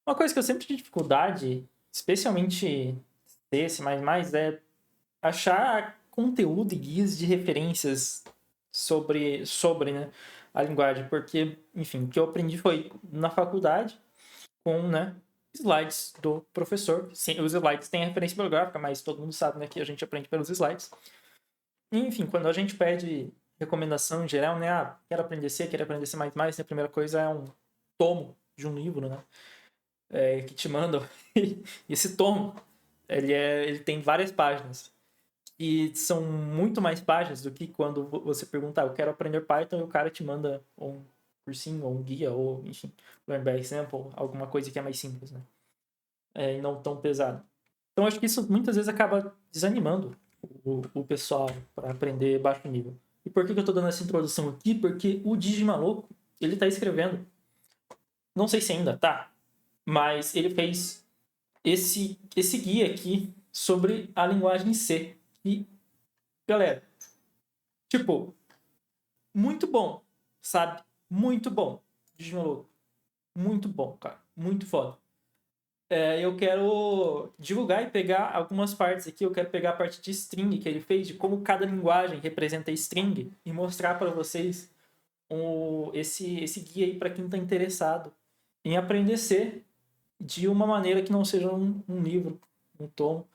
Uma coisa que eu sempre tive dificuldade, especialmente C, C++, é achar conteúdo e guias de referências sobre né, a linguagem. Porque, enfim, o que eu aprendi foi na faculdade com, né, slides do professor. Sim, os slides têm a referência bibliográfica, mas todo mundo sabe, né, que a gente aprende pelos slides. E, enfim, quando a gente pede recomendação em geral, né, quero aprender C, quero aprender C++, né, a primeira coisa é um tomo de um livro, né, que te mandam. E esse tomo, ele tem várias páginas. E são muito mais páginas do que quando você perguntar, eu quero aprender Python, e o cara te manda um cursinho, ou um guia, ou, enfim, Learn by Example, alguma coisa que é mais simples, né? E não tão pesado. Então, acho que isso muitas vezes acaba desanimando o pessoal para aprender baixo nível. E por que eu estou dando essa introdução aqui? Porque o Digimaluco, ele está escrevendo, não sei se ainda tá, mas ele fez esse guia aqui sobre a linguagem C. E, galera, tipo, muito bom, sabe? Muito bom. Digimon muito bom, cara. Muito foda. Eu quero divulgar e pegar algumas partes aqui. Eu quero pegar a parte de string que ele fez, de como cada linguagem representa string, e mostrar para vocês esse guia aí para quem está interessado em aprender C de uma maneira que não seja um livro, um tomo,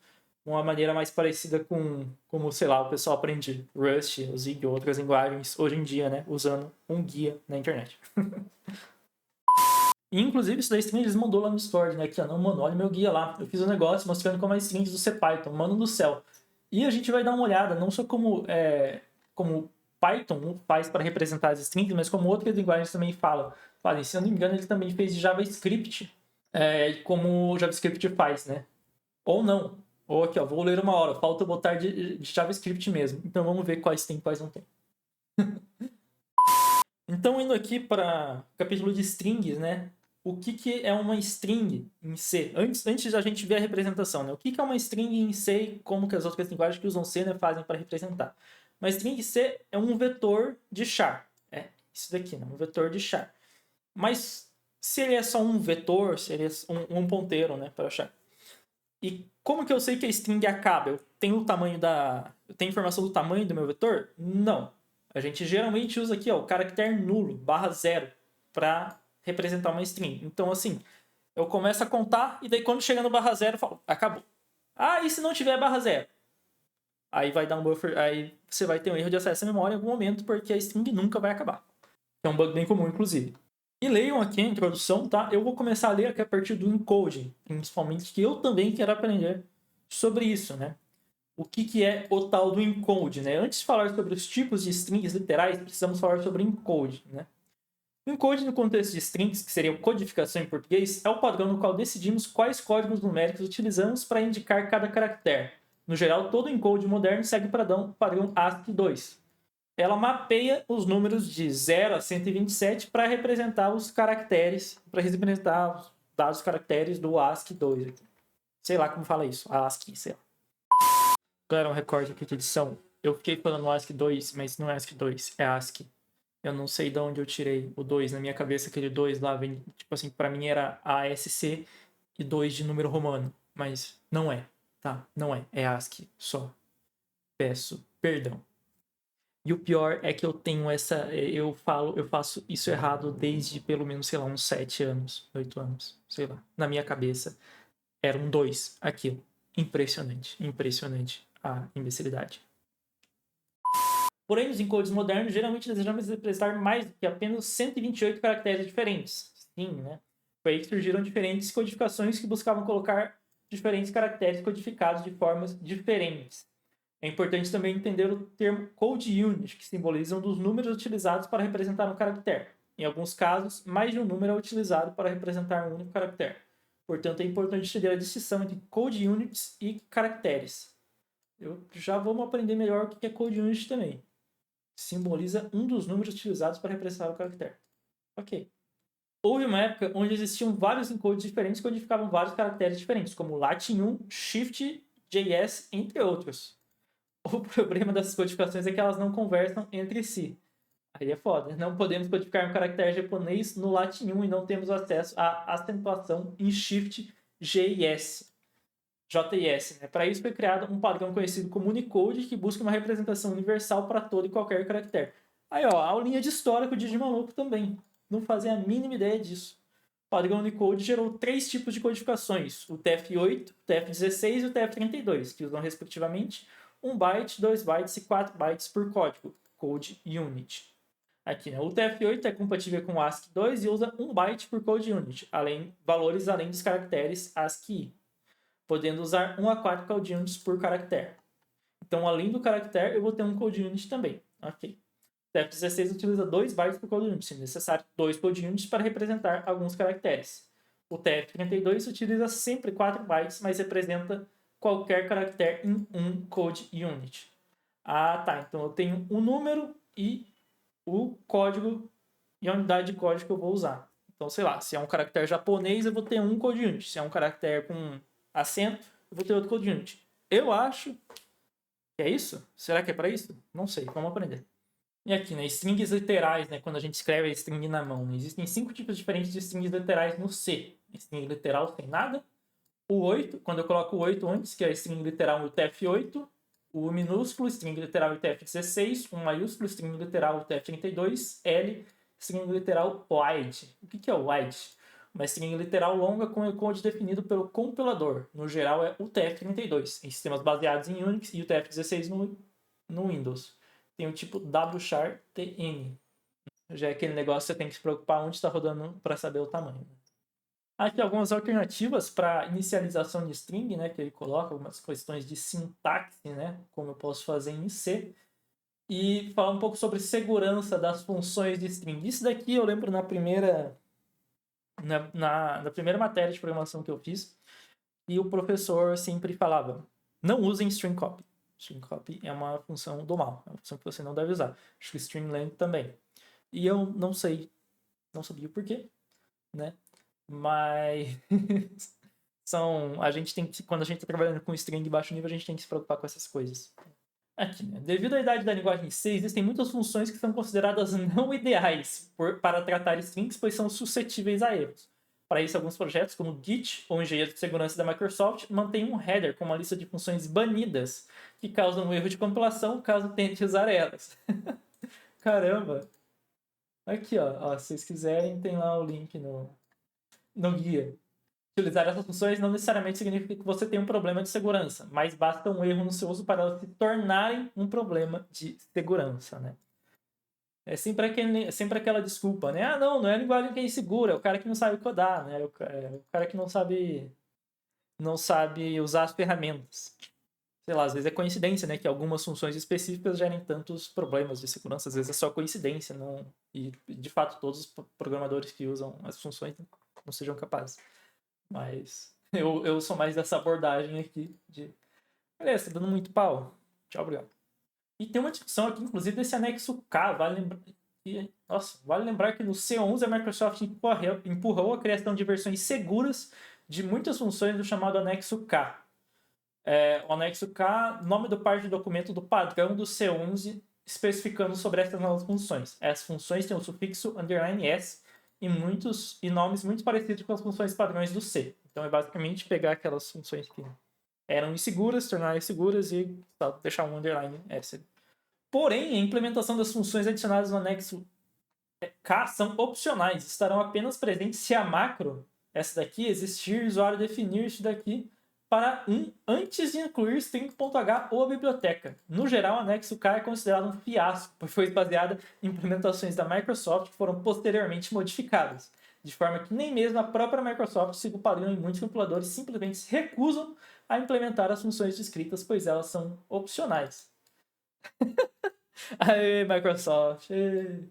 uma maneira mais parecida com como, sei lá, o pessoal aprende Rust, o Zig e outras linguagens hoje em dia, né? Usando um guia na internet. E, inclusive, isso da string eles mandou lá no Store, né? Aqui, ó, não, mano, olha meu guia lá. Eu fiz um negócio mostrando como as strings do CPython, mano do céu. E a gente vai dar uma olhada, não só como Python faz para representar as strings, mas como outras linguagens também fazem. Se eu não me engano, ele também fez de JavaScript, como o JavaScript faz, né? Ou não. Ou aqui, ó, vou ler uma hora. Falta eu botar de JavaScript mesmo. Então vamos ver quais tem e quais não tem. Então, indo aqui para o capítulo de strings, né? O que é uma string em C? Antes da gente ver a representação, né? O que é uma string em C e como que as outras linguagens que usam C, né, fazem para representar? Uma string em C é um vetor de char. É isso daqui, né? Um vetor de char. Mas se ele é só um vetor, se ele é um ponteiro, né, para char. E como que eu sei que a string acaba? Eu tenho Eu tenho informação do tamanho do meu vetor? Não. A gente geralmente usa aqui, ó, o caractere nulo, /0, para representar uma string. Então, assim, eu começo a contar e daí quando chega no /0 eu falo, acabou. E se não tiver /0? Aí vai dar um buffer, aí você vai ter um erro de acesso à memória em algum momento, porque a string nunca vai acabar. É um bug bem comum, inclusive. E leiam aqui a introdução, tá? Eu vou começar a ler aqui a partir do encoding, principalmente, que eu também quero aprender sobre isso, né? O que é o tal do encode, né? Antes de falar sobre os tipos de strings literais, precisamos falar sobre encode, né? O encode no contexto de strings, que seria codificação em português, é o padrão no qual decidimos quais códigos numéricos utilizamos para indicar cada caractere. No geral, todo encode moderno segue o padrão ASCII-2. Ela mapeia os números de 0 a 127 para representar os caracteres, para representar os dados caracteres do ASCII-2. Sei lá como fala isso, ASCII, sei lá. Galera, um recorde aqui de edição. Eu fiquei falando ASCII-2, mas não é ASCII-2, é ASCII. Eu não sei de onde eu tirei o 2. Na minha cabeça, aquele 2 lá vem, tipo assim, pra mim era ASC e 2 de número romano. Mas não é, tá? Não é. É ASCII só. Peço perdão. E o pior é que eu tenho eu faço isso errado desde pelo menos, sei lá, uns 7 anos, 8 anos, sei lá. Na minha cabeça era um 2 aquilo. Impressionante, impressionante a imbecilidade. Porém, os encodes modernos geralmente desejamos representar mais do que apenas 128 caracteres diferentes. Sim, né? Foi aí que surgiram diferentes codificações que buscavam colocar diferentes caracteres codificados de formas diferentes. É importante também entender o termo code unit, que simboliza um dos números utilizados para representar um caractere. Em alguns casos, mais de um número é utilizado para representar um único caractere. Portanto, é importante entender a distinção entre code units e caracteres. Eu já vamos aprender melhor o que é code unit também. Simboliza um dos números utilizados para representar o caractere. Ok. Houve uma época onde existiam vários encodes diferentes que codificavam vários caracteres diferentes, como Latin 1, Shift, JS, entre outros. O problema dessas codificações é que elas não conversam entre si. Aí é foda. Não podemos codificar um caractere japonês no Latin 1 e não temos acesso à acentuação em Shift JS. JS, né? Para isso foi criado um padrão conhecido como Unicode que busca uma representação universal para todo e qualquer caractere. Aí, ó, a aulinha de história com o Digimaluco também. Não fazia a mínima ideia disso. O padrão Unicode gerou 3 tipos de codificações: o TF8, o TF16 e o TF32, que usam respectivamente 1 byte, 2 bytes e 4 bytes por código, Code Unit. Aqui, né? O TF8 é compatível com o ASCII2 e usa 1 byte por Code Unit, valores além dos caracteres ASCII, podendo usar 1 a 4 Code Units por caractere. Então, além do caractere, eu vou ter um Code Unit também. Ok. O TF16 utiliza 2 bytes por Code Unit, sendo necessário 2 Code Units para representar alguns caracteres. O TF32 utiliza sempre 4 bytes, mas representa qualquer caractere em um Code Unit. Ah, tá. Então eu tenho um número e o código e a unidade de código que eu vou usar. Então, sei lá, se é um caractere japonês, eu vou ter um code unit. Se é um caractere com acento, eu vou ter outro code unit. Eu acho que é isso? Será que é para isso? Não sei, vamos aprender. E aqui, né, strings literais, né, quando a gente escreve a string na mão, né, existem 5 tipos diferentes de strings literais no C. String literal sem nada. O 8, quando eu coloco o 8 antes, que é a string literal, o TF8. O minúsculo, string literal, o TF16. O maiúsculo, string literal, o TF32. L, string literal, wide. O que é o wide? Uma string literal longa com o code definido pelo compilador. No geral, é o TF32, em sistemas baseados em Unix, e o TF16 no Windows. Tem o tipo WCharTN. Já é aquele negócio que você tem que se preocupar onde está rodando para saber o tamanho. Aqui algumas alternativas para inicialização de string, né, que ele coloca, algumas questões de sintaxe, né, como eu posso fazer em C, e falar um pouco sobre segurança das funções de string. Isso daqui eu lembro na primeira matéria de programação que eu fiz, e o professor sempre falava: não usem string copy. String copy é uma função do mal, é uma função que você não deve usar. Acho que string length também. E eu não sabia o porquê, né? Mas a gente tem que, quando a gente está trabalhando com string de baixo nível, a gente tem que se preocupar com essas coisas. Aqui, né? Devido à idade da linguagem C, existem muitas funções que são consideradas não ideais para tratar strings, pois são suscetíveis a erros. Para isso, alguns projetos, como o Git ou Engenheiro de Segurança da Microsoft, mantêm um header com uma lista de funções banidas que causam um erro de compilação caso tente usar elas. Caramba! Aqui, ó, se vocês quiserem, tem lá o link no guia. Utilizar essas funções não necessariamente significa que você tem um problema de segurança, mas basta um erro no seu uso para elas se tornarem um problema de segurança, né? É sempre aquela desculpa, né? Ah, não é a linguagem que é insegura, é o cara que não sabe codar, né? É o cara que não sabe usar as ferramentas. Sei lá, às vezes é coincidência, né? Que algumas funções específicas gerem tantos problemas de segurança, às vezes é só coincidência, não... E de fato todos os programadores que usam as funções não sejam capazes. Mas eu sou mais dessa abordagem aqui de... Beleza, tá dando muito pau. Tchau, obrigado. E tem uma discussão aqui, inclusive, desse anexo K. Vale lembrar que no C11 a Microsoft empurrou a criação de versões seguras de muitas funções do chamado anexo K. O anexo K, nome do parte do documento do padrão do C11, especificando sobre essas novas funções. Essas funções têm o sufixo _s e nomes muito parecidos com as funções padrões do C. Então é basicamente pegar aquelas funções que eram inseguras, torná-las seguras e deixar um _s. Porém, a implementação das funções adicionadas no anexo K são opcionais, estarão apenas presentes se a macro, essa daqui, existir e o usuário definir isso daqui para antes de incluir string.h ou a biblioteca. No geral, o anexo K é considerado um fiasco, pois foi baseado em implementações da Microsoft que foram posteriormente modificadas, de forma que nem mesmo a própria Microsoft siga o padrão e muitos compiladores simplesmente se recusam a implementar as funções descritas, pois elas são opcionais. Aê, Microsoft! Aê,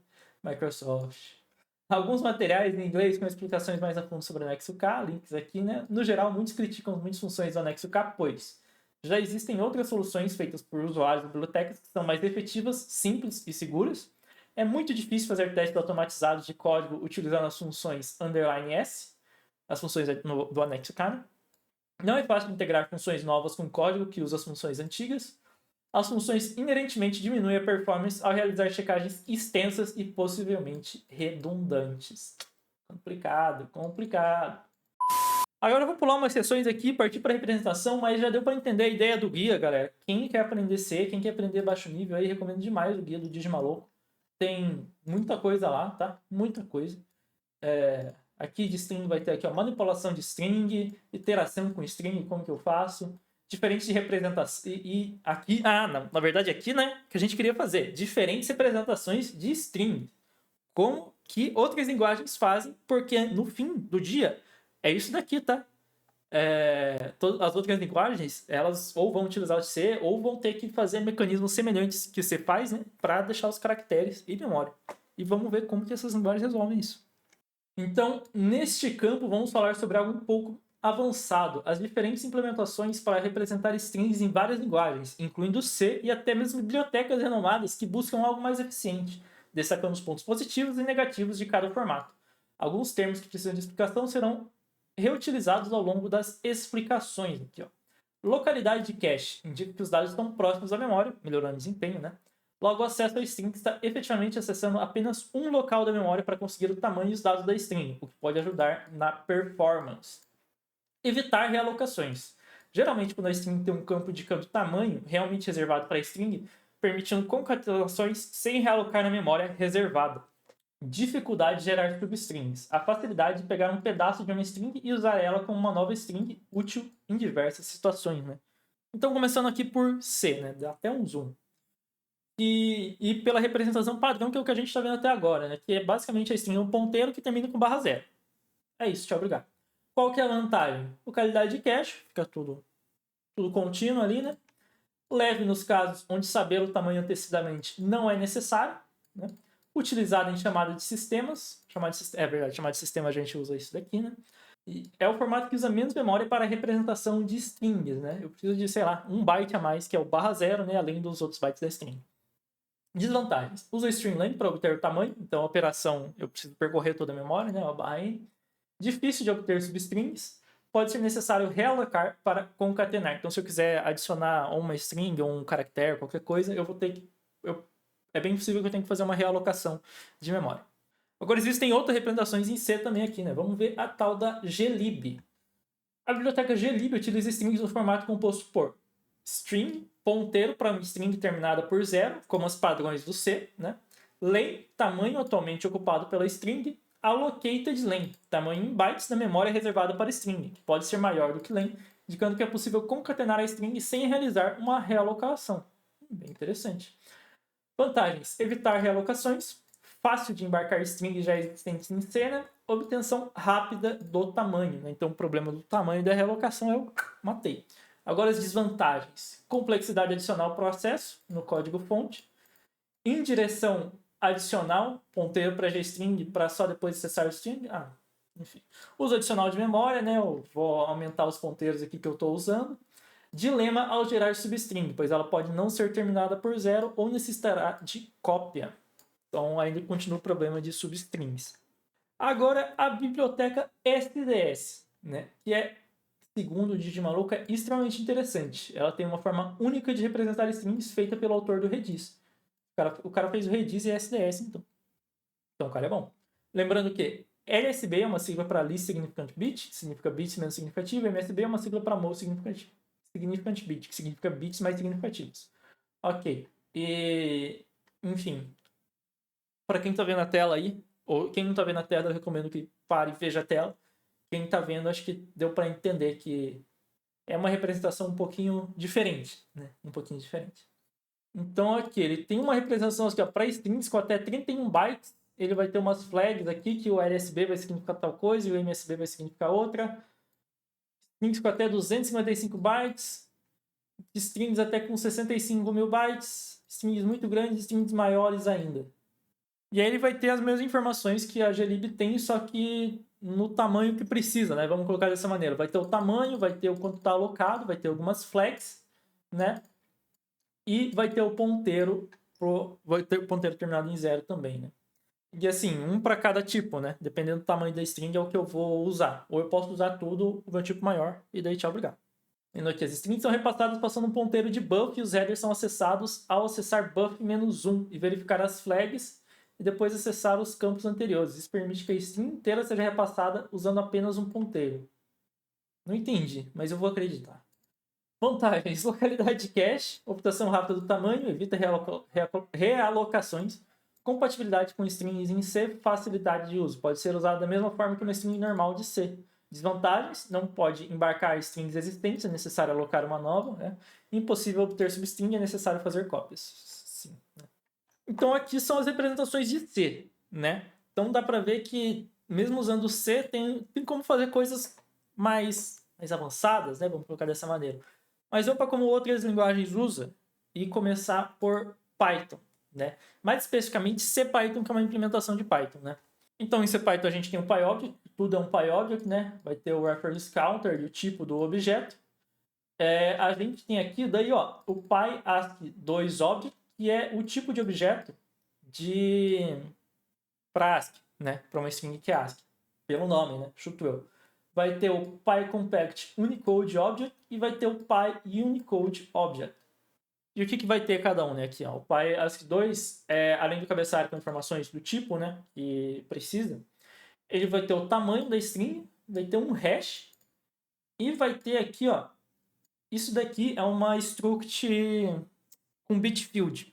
Microsoft! Alguns materiais em inglês com explicações mais a fundo sobre o anexo K, links aqui, né? No geral, muitos criticam muitas funções do anexo K, pois já existem outras soluções feitas por usuários de bibliotecas que são mais efetivas, simples e seguras. É muito difícil fazer testes automatizados de código utilizando as funções _s, as funções do anexo K. Não é fácil integrar funções novas com código que usa as funções antigas. As funções inerentemente diminuem a performance ao realizar checagens extensas e possivelmente redundantes. Complicado, complicado. Agora eu vou pular umas sessões aqui, partir para a representação, mas já deu para entender a ideia do guia, galera. Quem quer aprender C, quem quer aprender baixo nível, aí recomendo demais o guia do Digimaloco. Tem muita coisa lá, tá? Muita coisa. Aqui de string vai ter aqui, ó, manipulação de string, iteração com string, como que eu faço, diferentes de representação. E aqui, na verdade aqui, né, que a gente queria fazer, diferentes representações de string. Como que outras linguagens fazem, porque no fim do dia é isso daqui, tá? As outras linguagens, elas ou vão utilizar o C, ou vão ter que fazer mecanismos semelhantes que o C faz, né, para deixar os caracteres em memória. E vamos ver como que essas linguagens resolvem isso. Então, neste campo, vamos falar sobre algo um pouco avançado, as diferentes implementações para representar strings em várias linguagens, incluindo C e até mesmo bibliotecas renomadas que buscam algo mais eficiente, destacando os pontos positivos e negativos de cada formato. Alguns termos que precisam de explicação serão reutilizados ao longo das explicações. Aqui, ó. Localidade de cache indica que os dados estão próximos da memória, melhorando o desempenho, né? Logo, o acesso à string está efetivamente acessando apenas um local da memória para conseguir o tamanho e os dados da string, o que pode ajudar na performance. Evitar realocações. Geralmente, quando a string tem um campo de tamanho realmente reservado para a string, permitindo concatenações sem realocar na memória reservada. Dificuldade de gerar substrings. A facilidade de pegar um pedaço de uma string e usar ela como uma nova string útil em diversas situações, né? Então, começando aqui por C, né? Dá até um zoom. E pela representação padrão, que é o que a gente está vendo até agora, né? Que é basicamente a string um ponteiro que termina com /0. É isso, tchau, obrigado. Qual que é a vantagem? Localidade de cache, fica tudo contínuo ali, né? Leve nos casos onde saber o tamanho antecipadamente não é necessário, né? Utilizado em chamada de sistemas. Chamada de sistema a gente usa isso daqui, né? E é o formato que usa menos memória para a representação de strings, né? Eu preciso de, sei lá, 1 byte a mais, que é o /0, né? Além dos outros bytes da string. Desvantagens. Usa stringlen para obter o tamanho, então a operação eu preciso percorrer toda a memória, né? A barra N. Difícil de obter substrings. Pode ser necessário realocar para concatenar. Então, se eu quiser adicionar uma string ou um caractere, qualquer coisa, eu vou ter que... é bem possível que eu tenha que fazer uma realocação de memória. Agora, existem outras representações em C também aqui, né? Vamos ver a tal da glib. A biblioteca glib utiliza strings no formato composto por string, ponteiro para uma string terminada por 0, como os padrões do C, né? Len, tamanho atualmente ocupado pela string. Allocated len, tamanho em bytes da memória reservada para string, que pode ser maior do que len, indicando que é possível concatenar a string sem realizar uma realocação. Bem interessante. Vantagens: evitar realocações, fácil de embarcar strings já existentes em cena, obtenção rápida do tamanho, né? Então o problema do tamanho da realocação eu matei. Agora as desvantagens: complexidade adicional para o acesso no código fonte, indireção adicional, ponteiro para gstring para só depois acessar o string. Enfim. Uso adicional de memória, né? Eu vou aumentar os ponteiros aqui que eu estou usando. Dilema ao gerar substring, pois ela pode não ser terminada por 0 ou necessitará de cópia. Então ainda continua o problema de substrings. Agora a biblioteca SDS, né? Que é, segundo o Digimaloco, é extremamente interessante. Ela tem uma forma única de representar strings feita pelo autor do Redis. O cara fez o Redis e SDS, então. Então o cara é bom. Lembrando que LSB é uma sigla para Least Significant Bit, significa bits menos significativo. MSB é uma sigla para Most Significant Bit, que significa bits mais significativos. Ok. Enfim. Para quem está vendo a tela aí, ou quem não está vendo a tela, eu recomendo que pare e veja a tela. Quem está vendo, acho que deu para entender que é uma representação um pouquinho diferente, né? Um pouquinho diferente. Então aqui, ele tem uma representação para strings com até 31 bytes. Ele vai ter umas flags aqui que o LSB vai significar tal coisa e o MSB vai significar outra. Strings com até 255 bytes. Strings até com 65 mil bytes. Strings muito grandes, strings maiores ainda. E aí ele vai ter as mesmas informações que a glib tem, só que no tamanho que precisa, né? Vamos colocar dessa maneira. Vai ter o tamanho, vai ter o quanto está alocado, vai ter algumas flags, né? E vai ter o ponteiro, vai ter o ponteiro terminado em 0 também, né? E assim, um para cada tipo, né? Dependendo do tamanho da string é o que eu vou usar. Ou eu posso usar tudo, o meu tipo maior, e daí tchau, obrigado. Vendo aqui, as strings são repassadas passando um ponteiro de buff e os headers são acessados ao acessar buff-1 e verificar as flags e depois acessar os campos anteriores. Isso permite que a string inteira seja repassada usando apenas um ponteiro. Não entendi, mas eu vou acreditar. Vantagens: localidade de cache, optação rápida do tamanho, evita realocações, compatibilidade com strings em C, facilidade de uso. Pode ser usado da mesma forma que uma string normal de C. Desvantagens: não pode embarcar strings existentes, é necessário alocar uma nova. Né? Impossível obter substring, é necessário fazer cópias. Sim. Então aqui são as representações de C. Né? Então dá para ver que mesmo usando C, tem como fazer coisas mais avançadas, né? Vamos colocar dessa maneira. Mas eu, para como outras linguagens usa, e começar por Python, né? Mais especificamente CPython, que é uma implementação de Python, né? Então, em CPython a gente tem o PyObject, tudo é um PyObject, né? Vai ter o reference counter e o tipo do objeto. A gente tem aqui, daí, ó, o PyAsc2Object, que é o tipo de objeto para ASCII, né? Para uma string que é ASCII, pelo nome, né? Chuto eu. Vai ter o PyCompact Unicode Object e vai ter o PyUnicode Object. E o que vai ter cada um, né? Aqui, ó, o PyAsc2, além do cabeçalho com informações do tipo, né? Que precisa, ele vai ter o tamanho da string, vai ter um hash e vai ter aqui, ó, isso daqui é uma struct com bit field.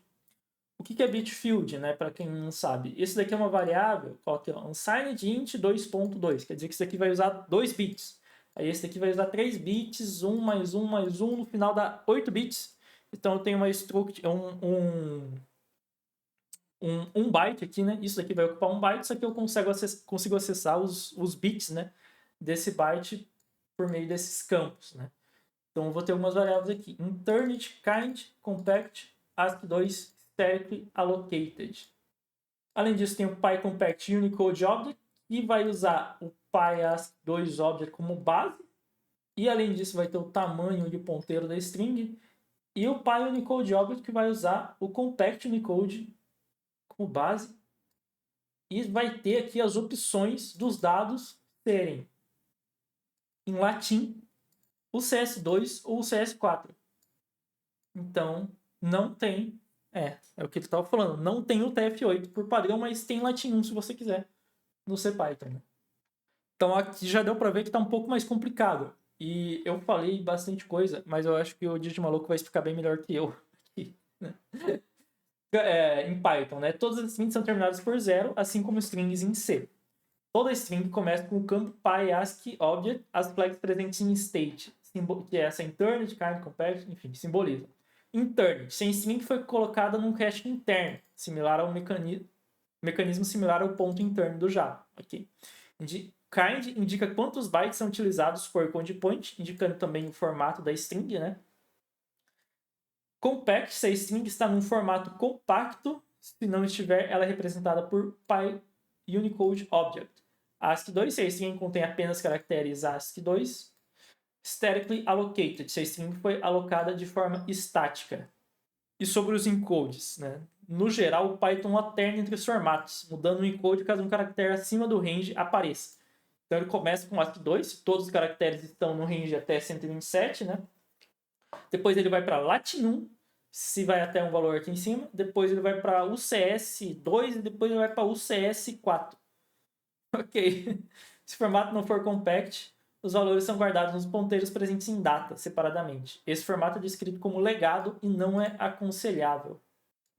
O que é bit field, né? Para quem não sabe, esse daqui é uma variável, aqui, ó, unsigned int 2.2, quer dizer que isso daqui vai usar 2 bits. Aí esse daqui vai usar 3 bits, 1 mais 1 mais 1, no final dá 8 bits. Então eu tenho uma struct, um byte aqui, né? Isso daqui vai ocupar um byte, só que eu consigo acessar os bits, né? Desse byte por meio desses campos, né? Então eu vou ter algumas variáveis aqui. Internit, kind, compact, ASCII2, statically allocated. Além disso, tem o PyCompact Unicode Object, que vai usar o PyAsc2Object como base. E além disso, vai ter o tamanho de ponteiro da string. E o PyUnicode Object, que vai usar o Compact Unicode como base. E vai ter aqui as opções dos dados serem em latim, o CS2 ou o CS4. Então, não tem. É o que ele estava falando. Não tem o TF8 por padrão, mas tem latim 1 se você quiser no CPython. Né? Então aqui já deu para ver que está um pouco mais complicado. E eu falei bastante coisa, mas eu acho que o Didi Maluco vai explicar bem melhor que eu aqui. Né? Em Python, né? Todas as strings são terminadas por zero, assim como strings em C. Toda string começa com o campo PyAscIObject, as flags presentes em state, que é essa internit, kind, compact, enfim, simboliza. Internit, sem string foi colocada num cache interno, similar ao mecanismo similar ao ponto interno do Java. Okay? Kind indica quantos bytes são utilizados por count point, indicando também o formato da string, né? Compact, se a string está num formato compacto, se não estiver, ela é representada por PyUnicode Object. ASCII2, se a string contém apenas caracteres ASCII2. Statically allocated, se a string foi alocada de forma estática. E sobre os encodes, né? No geral, o Python alterna entre os formatos, mudando o encode caso um caractere acima do range apareça. Então ele começa com ASCII2, todos os caracteres estão no range até 127, né? Depois ele vai para Latin 1, se vai até um valor aqui em cima. Depois ele vai para UCS2 e depois ele vai para UCS4. Ok. Se o formato não for compact, os valores são guardados nos ponteiros presentes em data, separadamente. Esse formato é descrito como legado e não é aconselhável.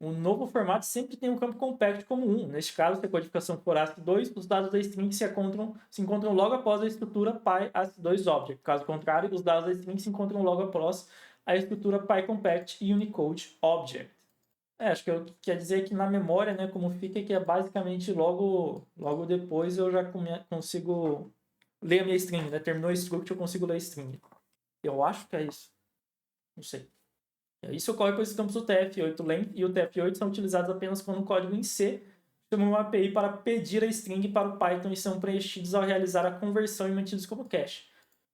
O novo formato sempre tem um campo compact como 1. Neste caso, se a codificação for ASCII2, os dados da string se encontram logo após a estrutura PyAscII2Object. Caso contrário, os dados da string se encontram logo após a estrutura PyCompact e Unicode Object. Acho que quer dizer que na memória, né, como fica, que é basicamente logo depois eu já consigo ler a minha string, né? Terminou a struct, eu consigo ler a string. Eu acho que é isso. Não sei. Isso ocorre com esses campos do TF8 length e o TF8 são utilizados apenas quando o código em C chama uma API para pedir a string para o Python e são preenchidos ao realizar a conversão e mantidos como cache.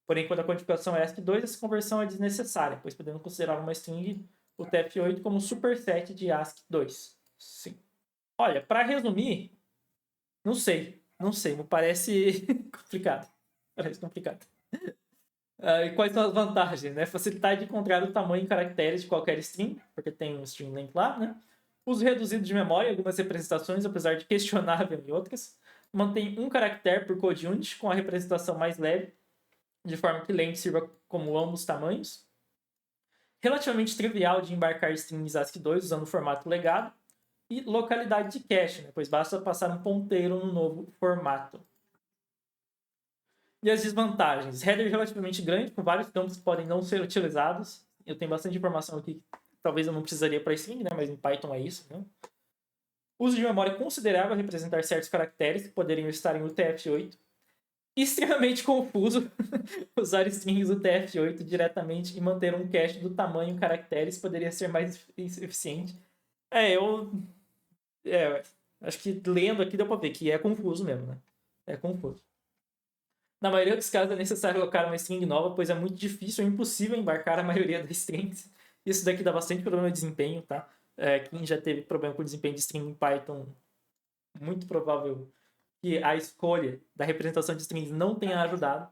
Porém, quando a codificação é ASCII2, essa conversão é desnecessária, pois podemos considerar uma string, o TF8, como superset de ASCII2. Sim. Olha, para resumir, não sei, me parece complicado. Parece complicado. E quais são as vantagens, né? Facilidade de encontrar o tamanho e caracteres de qualquer string, porque tem um string length lá, né? Uso reduzido de memória, algumas representações, apesar de questionável em outras. Mantém um caractere por code unit, com a representação mais leve, de forma que length sirva como ambos tamanhos. Relativamente trivial de embarcar strings ASCII2 usando o formato legado. E localidade de cache, né? Pois basta passar um ponteiro no novo formato. E as desvantagens? Header relativamente grande, com vários campos que podem não ser utilizados. Eu tenho bastante informação aqui que talvez eu não precisaria para string, né? Mas em Python é isso, né? Uso de memória considerável a representar certos caracteres que poderiam estar em UTF-8. Extremamente confuso usar strings UTF-8 diretamente e manter um cache do tamanho caracteres poderia ser mais eficiente. Eu acho que lendo aqui deu para ver que é confuso mesmo, né? É confuso. Na maioria dos casos é necessário colocar uma string nova, pois é muito difícil ou impossível embarcar a maioria das strings. Isso daqui dá bastante problema de desempenho, tá? Quem já teve problema com desempenho de string em Python, muito provável que a escolha da representação de strings não tenha ajudado.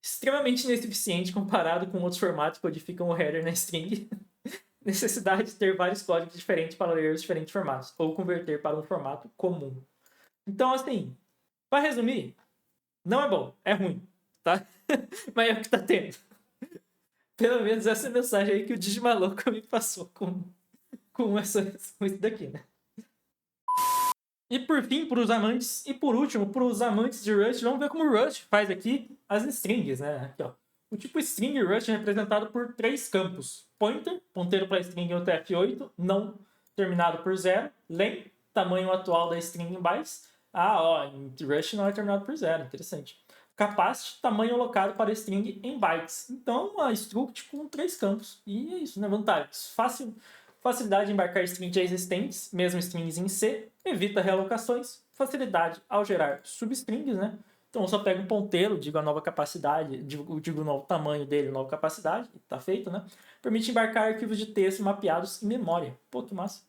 Extremamente ineficiente comparado com outros formatos que codificam o header na string. Necessidade de ter vários códigos diferentes para ler os diferentes formatos, ou converter para um formato comum. Então, assim, para resumir, não é bom, é ruim, tá? Mas é o que tá tendo. Pelo menos essa mensagem aí que o Digimaloco me passou com isso daqui, né? E por fim, para os amantes, e por último, para os amantes de Rust, vamos ver como o Rust faz aqui as strings, né? Aqui, ó. O tipo string Rust é representado por 3 campos: pointer, ponteiro para a string UTF-8, não terminado por 0, len, tamanho atual da string em bytes. Em Rust não é terminado por 0, interessante. Capacity, tamanho alocado para a string em bytes. Então, uma struct com 3 campos. E é isso, né? Vantagens. Facilidade de embarcar strings já existentes, mesmo strings em C, evita realocações, facilidade ao gerar substrings, né? Então eu só pego um ponteiro, digo a nova capacidade, digo o novo tamanho dele, nova capacidade, tá feito, né? Permite embarcar arquivos de texto mapeados em memória. Pô, que massa.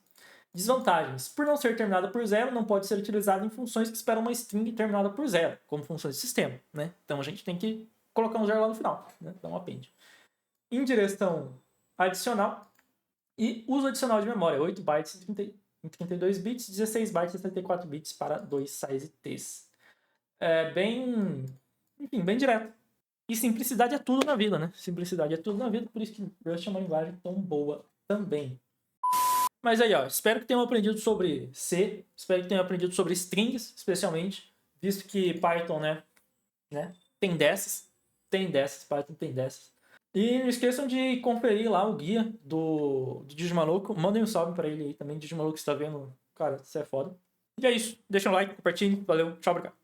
Desvantagens. Por não ser terminada por 0, não pode ser utilizado em funções que esperam uma string terminada por 0, como funções de sistema, né? Então a gente tem que colocar um 0 lá no final, né? Então um append. Em direção adicional, e uso adicional de memória, 8 bytes em 32 bits, 16 bytes em 64 bits para 2 size T's. Bem direto. E simplicidade é tudo na vida, né? Simplicidade é tudo na vida, por isso que Rust é uma linguagem tão boa também. Mas aí, ó, espero que tenham aprendido sobre C, espero que tenham aprendido sobre strings, especialmente, visto que Python, né tem dessas, Python tem dessas. E não esqueçam de conferir lá o guia do Digimaloco. Mandem um salve pra ele aí também, Digimaloco, que está vendo. Cara, você é foda. E é isso. Deixa um like, compartilhe. Valeu, tchau, obrigado.